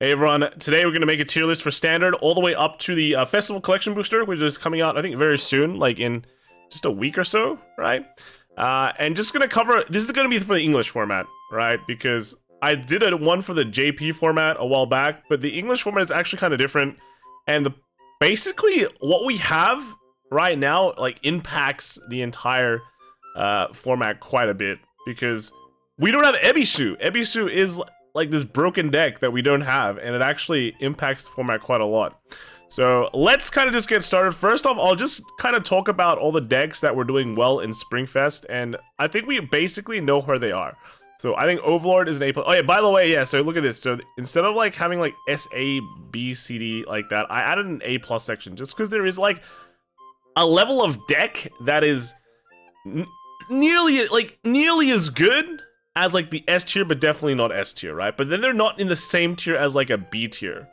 Hey everyone, today we're going to make a tier list for standard all the way up to the Festival Collection Booster, which is coming out, I think, very soon, like in just a week or so, right? And just going to cover, this is going to be for the English format, right? Because I did one for the JP format a while back, but the English format is actually kind of different. And basically, what we have right now, like, impacts the entire format quite a bit, because we don't have Ebisu. Ebisu is like this broken deck that we don't have, and it actually impacts the format quite a lot. So let's kind of just get started. First off, I'll just kind of talk about all the decks that were doing well in Springfest, and I think we basically know where they are. So I think Overlord is an A+. Oh yeah, by the way, yeah, so look at this. So instead of like having like S, A, B, C, D like that, I added an A+ section just because there is like a level of deck that is nearly as good as like the S tier, but definitely not S tier, right? But then they're not in the same tier as like a B tier.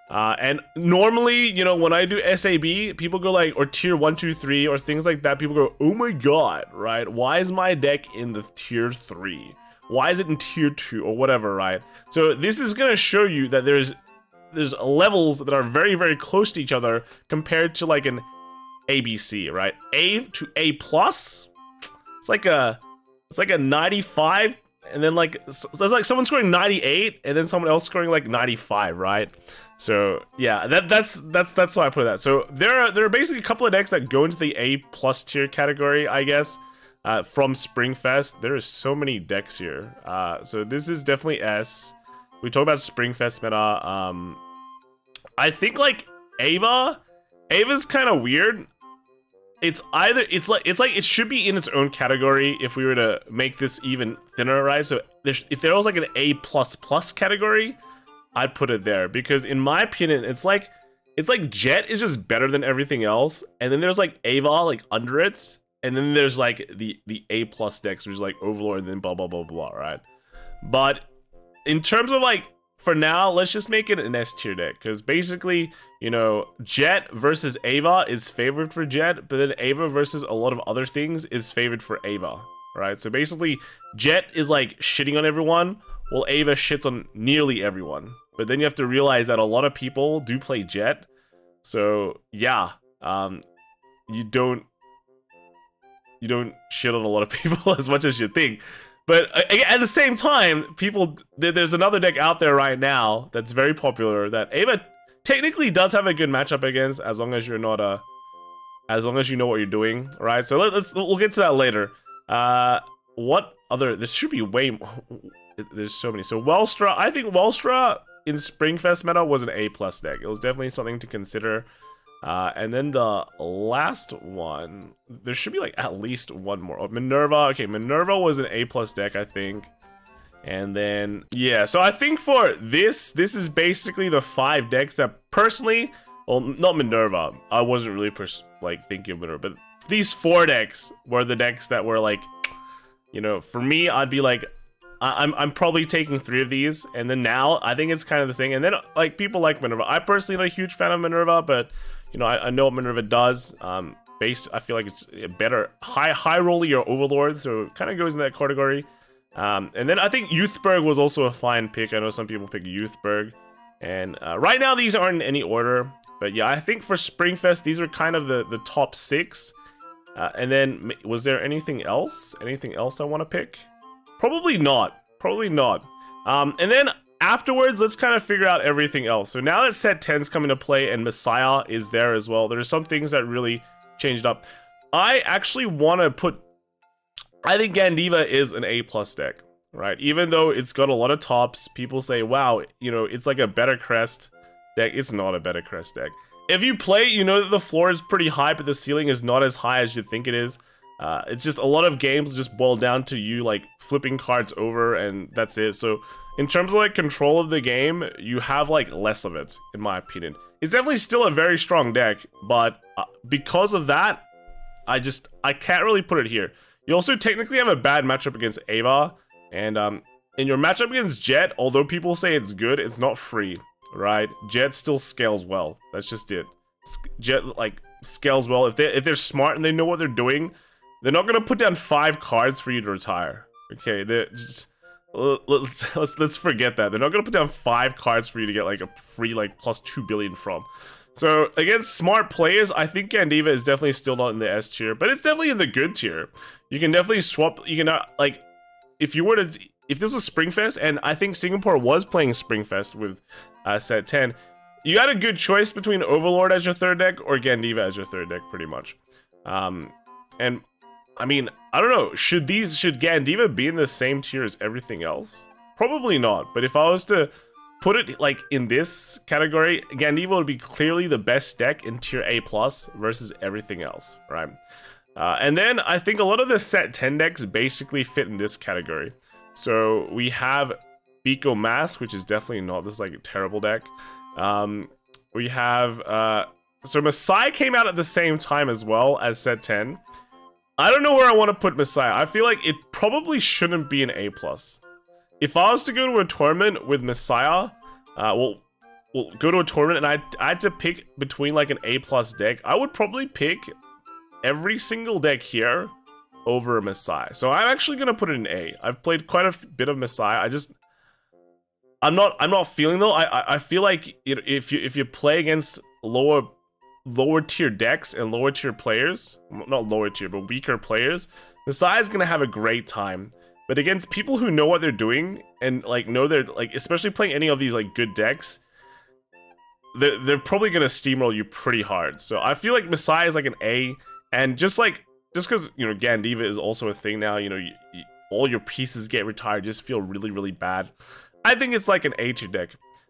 And normally, you know, when I do SAB, people go like, or tier 1, 2, 3, or things like that, people go, oh my god, right? Why is my deck in the tier 3? Why is it in tier 2 or whatever, right? So this is gonna show you that there's levels that are very, very close to each other compared to like an ABC, right? A to A plus, it's like a 95, and then like there's like someone scoring 98 and then someone else scoring like 95, right? So yeah, that's why I put that. So there are basically a couple of decks that go into the A+ tier category, I guess. From Springfest, there is so many decks here. So this is definitely S. We talk about Springfest meta. I think like Ava's kind of weird. It's like it should be in its own category if we were to make this even thinner, right? So if there was like an A++ category, I'd put it there, because in my opinion, it's like Jet is just better than everything else, and then there's like Ava like under it, and then there's like the A+ decks, which is like Overlord, and then blah blah blah blah, right? But in terms of like, for now, let's just make it an S tier deck, because basically, you know, Jet versus Ava is favored for Jet, but then Ava versus a lot of other things is favored for Ava, right? So basically, Jet is like shitting on everyone, while Ava shits on nearly everyone. But then you have to realize that a lot of people do play Jet, so yeah, you don't shit on a lot of people as much as you think. But at the same time, there's another deck out there right now that's very popular that Ava technically does have a good matchup against, as long as you're not as long as you know what you're doing, right? So we'll get to that later. What other? There should be way more. There's so many. So Welstra, I think Welstra in Springfest meta was an A+ deck. It was definitely something to consider. And then the last one, there should be like at least one more. Oh, Minerva. Okay, Minerva was an A+ deck, I think. And then, yeah, so I think for this is basically the 5 decks that personally, well, not Minerva, I wasn't really thinking of Minerva, but these 4 decks were the decks that were like, you know, for me, I'd be like, I'm probably taking 3 of these, and then now I think it's kind of the thing. And then like people like Minerva. I personally not a huge fan of Minerva, but you know, I know what Minerva does. I feel like it's a better high roller your Overlord, so it kind of goes in that category. And then I think Youthberg was also a fine pick. I know some people pick Youthberg, and right now these aren't in any order. But yeah, I think for Springfest these are kind of the top 6. And then was there anything else? Anything else I want to pick? Probably not. Probably not. And then afterwards, let's kind of figure out everything else. So now that set 10's coming to play and Messiah is there as well, there's some things that really changed up. I actually want to put, I think Gandiva is an A+ deck, right? Even though it's got a lot of tops, people say, wow, you know, it's like a better crest deck. It's not a better crest deck. If you play, you know that the floor is pretty high, but the ceiling is not as high as you think it is. It's just a lot of games just boil down to you like flipping cards over, and that's it. So in terms of like control of the game, you have like less of it, in my opinion. It's definitely still a very strong deck, but because of that, I can't really put it here. You also technically have a bad matchup against Ava, and in your matchup against Jet, although people say it's good, it's not free, right? Jet still scales well. That's just it. Jet like scales well. If they're smart and they know what they're doing, they're not gonna put down 5 cards for you to retire. Okay, they're just let's forget that. They're not gonna put down 5 cards for you to get like a free like plus 2 billion from. So against smart players, I think Gandiva is definitely still not in the S tier, but it's definitely in the good tier. You can definitely swap. You can like, if this was Springfest, and I think Singapore was playing Springfest with set 10, you got a good choice between Overlord as your third deck or Gandiva as your third deck, pretty much. And I mean, I don't know. Should Gandiva be in the same tier as everything else? Probably not. But if I was to put it like in this category, Gandiva would be clearly the best deck in tier A+ versus everything else, right? And then I think a lot of the set 10 decks basically fit in this category. So we have Biko Mask, which is definitely not. This is like a terrible deck. We have so Messiah came out at the same time as well as set 10. I don't know where I want to put Messiah. I feel like it probably shouldn't be an A+. If I was to go to a tournament with Messiah, we'll go to a tournament and I had to pick between like an A+ deck, I would probably pick every single deck here over a Messiah. So I'm actually gonna put it in A. I've played quite a bit of Messiah. I'm not feeling though. I feel like if you play against lower tier decks and lower tier players, not lower tier but weaker players, Messiah is gonna have a great time. But against people who know what they're doing and like know they're like, especially playing any of these like good decks, they're probably gonna steamroll you pretty hard. So I feel like Messiah is like an A, and just because you know Gandiva is also a thing now, you know, all your pieces get retired, just feel really bad. I think it's like an A tier deck.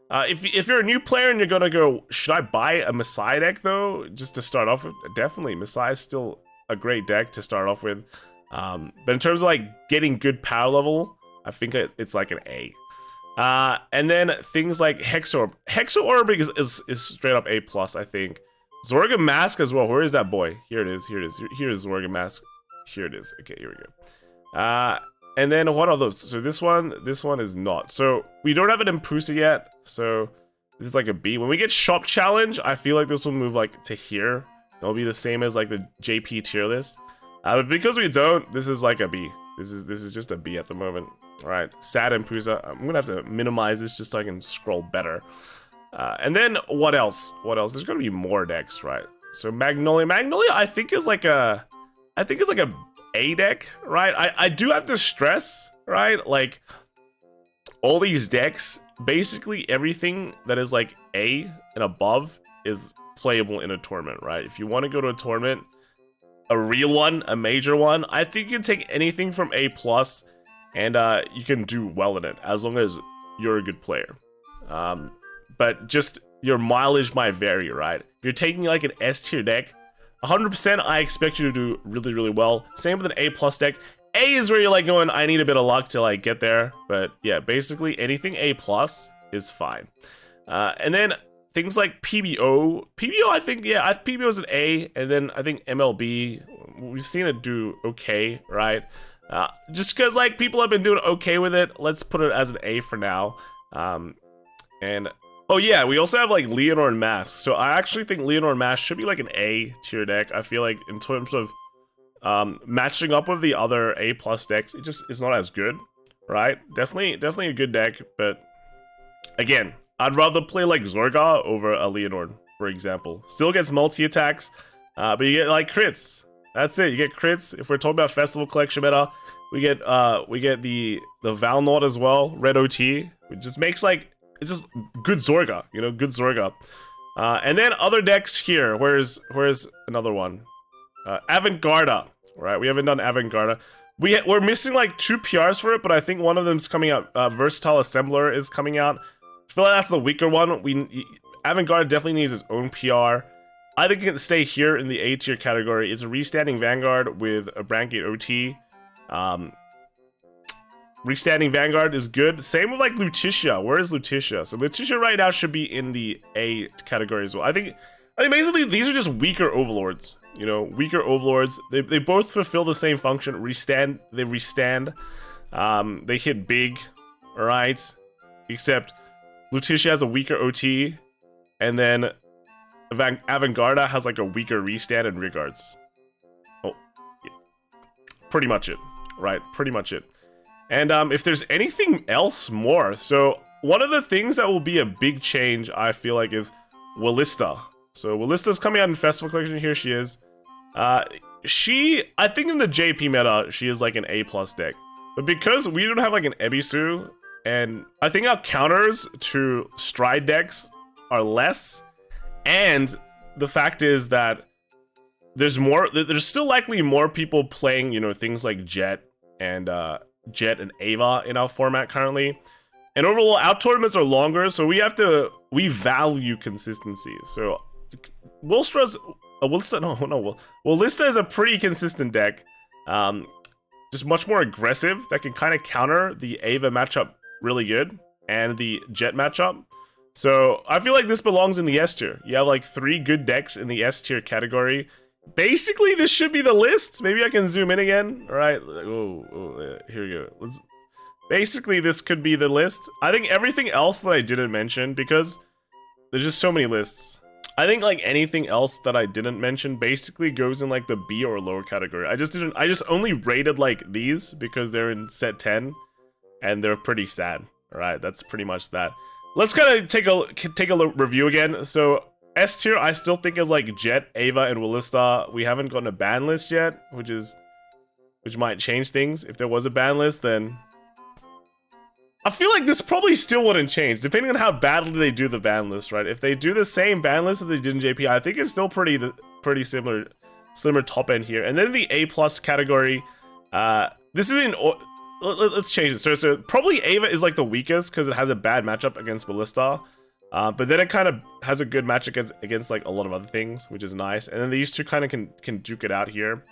If you're a new player and you're gonna go, should I buy a Messiah deck though, just to start off with? Definitely, Messiah is still a great deck to start off with. But in terms of like getting good power level, I think it's like an A. And then things like Hexorb. Hexorb is straight up A+, I think. Zorga Mask as well. Where is that boy? Here it is. Here is Zorga Mask. Here it is. Okay, here we go. And then what are those? So this one is not. So we don't have an Impusa yet. So this is like a B. When we get Shop Challenge, I feel like this will move like to here. It'll be the same as like the JP tier list. But because we don't, this is like a B. This is just a B at the moment. All right, sad Impusa. I'm gonna have to minimize this just so I can scroll better. And then what else? What else? There's gonna be more decks, right? So Magnolia, I think is like a A deck, right? I do have to stress, right? Like all these decks, basically everything that is like A and above is playable in a tournament, right? If you want to go to a tournament, a real one, a major one, I think you can take anything from A+, and you can do well in it as long as you're a good player. But just your mileage might vary, right? If you're taking like an S tier deck, 100% I expect you to do really well. Same with an A+ deck. A is where you're like going, I need a bit of luck to like get there. But yeah, basically anything A+ is fine. And then things like PBO, I think, yeah, PBO is an A, and then I think MLB, we've seen it do okay, right? Just because like people have been doing okay with it, let's put it as an A for now. And oh yeah, we also have like Leonore Mask. So I actually think Leonore Mask should be like an A tier deck. I feel like in terms of matching up with the other A+ decks, it just is not as good, right? Definitely a good deck, but again, I'd rather play like Zorga over a Leonore, for example. Still gets multi-attacks, but you get like crits. That's it, you get crits. If we're talking about Festival Collection meta, we get the Valnord as well, Red OT, which just makes like, it's just good Zorga, you know, good Zorga. And then other decks here, where's another one? Avantgarda, right? We haven't done Avantgarda. We're missing like 2 PRs for it, but I think one of them's coming out. Versatile Assembler is coming out. I feel like that's the weaker one. Avantgarda definitely needs its own PR. I think it can stay here in the A tier category. It's a restanding Vanguard with a Brancate OT. Restanding Vanguard is good. Same with like Lutetia. Where is Lutetia? So Lutetia right now should be in the A category as well. I think basically these are just weaker overlords. You know, weaker overlords. They both fulfill the same function. They restand. They hit big, alright? Except Lutetia has a weaker OT, and then Avantgarda has like a weaker restand and regards. Oh, yeah. Pretty much it, right? Pretty much it. And if there's anything else more, so one of the things that will be a big change, I feel like, is Willista. So Willista's coming out in Festival Collection. Here she is. I think in the JP meta, she is like an A+ deck. But because we don't have like an Ebisu, and I think our counters to Stride decks are less, and the fact is that there's still likely more people playing, you know, things like Jet and Ava in our format currently. And overall, our tournaments are longer, so we value consistency. So Willista is a pretty consistent deck. Just much more aggressive that can kind of counter the Ava matchup really good and the Jet matchup. So I feel like this belongs in the S tier. You have like 3 good decks in the S tier category. Basically, this should be the list. Maybe I can zoom in again. All right. Here we go. Basically, this could be the list. I think everything else that I didn't mention, because there's just so many lists. I think like anything else that I didn't mention basically goes in like the B or lower category. I just only rated like these because they're in set 10 and they're pretty sad. All right, that's pretty much that. Let's kind of take a review again. So S tier, I still think is like Jet, Ava, and Willista. We haven't gotten a ban list yet, which might change things. If there was a ban list, then I feel like this probably still wouldn't change, depending on how badly they do the ban list, right? If they do the same ban list as they did in JP, I think it's still pretty slimmer top end here. And then the A+ category, this is in. Let's change it. So probably Ava is like the weakest because it has a bad matchup against Willista. But then it kind of has a good match against like a lot of other things, which is nice. And then these two kind of can duke it out here.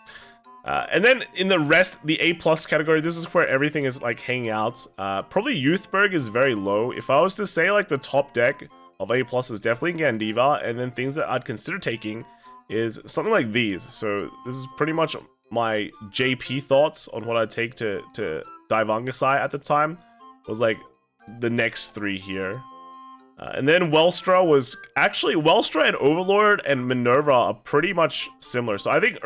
And then in the rest, the A+ category, this is where everything is like hanging out. Probably Youthberg is very low. If I was to say like the top deck of A+ is definitely Gandiva, and then things that I'd consider taking is something like these. So this is pretty much my JP thoughts on what I'd take to Daivangasai at the time. Was like the next 3 here. And then Welstra was actually Welstra and Overlord and Minerva are pretty much similar. So I think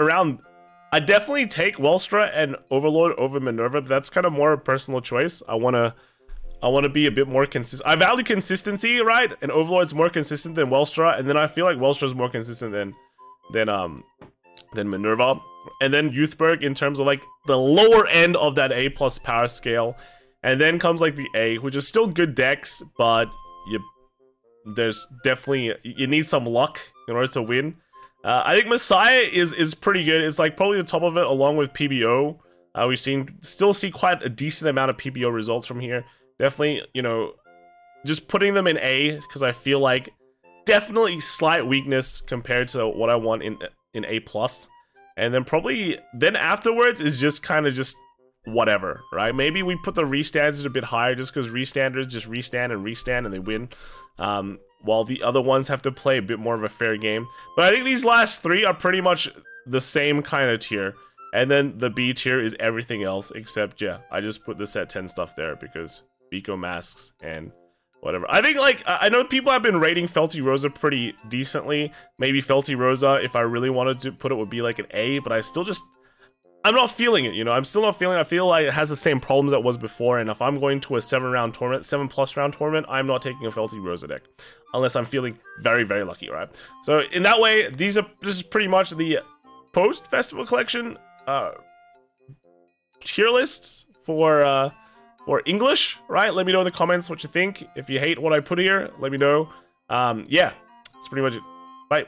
I definitely take Welstra and Overlord over Minerva, but that's kind of more a personal choice. I wanna be a bit more consistent. I value consistency, right? And Overlord's more consistent than Welstra, and then I feel like Welstra's more consistent than Minerva. And then Youthberg in terms of like the lower end of that A+ power scale. And then comes like the A, which is still good decks, but there's definitely, you need some luck in order to win. I think Messiah is pretty good. It's like probably the top of it along with PBO. We still see quite a decent amount of PBO results from here. Definitely, you know, just putting them in A because I feel like definitely slight weakness compared to what I want in A+. And then then afterwards is just kind of just whatever, right? Maybe we put the restands a bit higher just because restanders just restand and they win. While the other ones have to play a bit more of a fair game. But I think these last 3 are pretty much the same kind of tier. And then the B tier is everything else except, yeah, I just put the set 10 stuff there because Biko masks and whatever. I think, like, I know people have been rating Felty Rosa pretty decently. Maybe Felty Rosa, if I really wanted to put it, would be like an A, but I'm not feeling it, you know? I'm still not feeling it. I feel like it has the same problems that was before, and if I'm going to a 7+ round tournament, I'm not taking a Felty Rosa deck. Unless I'm feeling very, very lucky, right? So in that way, this is pretty much the post-festival collection tier lists for English, right? Let me know in the comments what you think. If you hate what I put here, let me know. Yeah, that's pretty much it. Bye.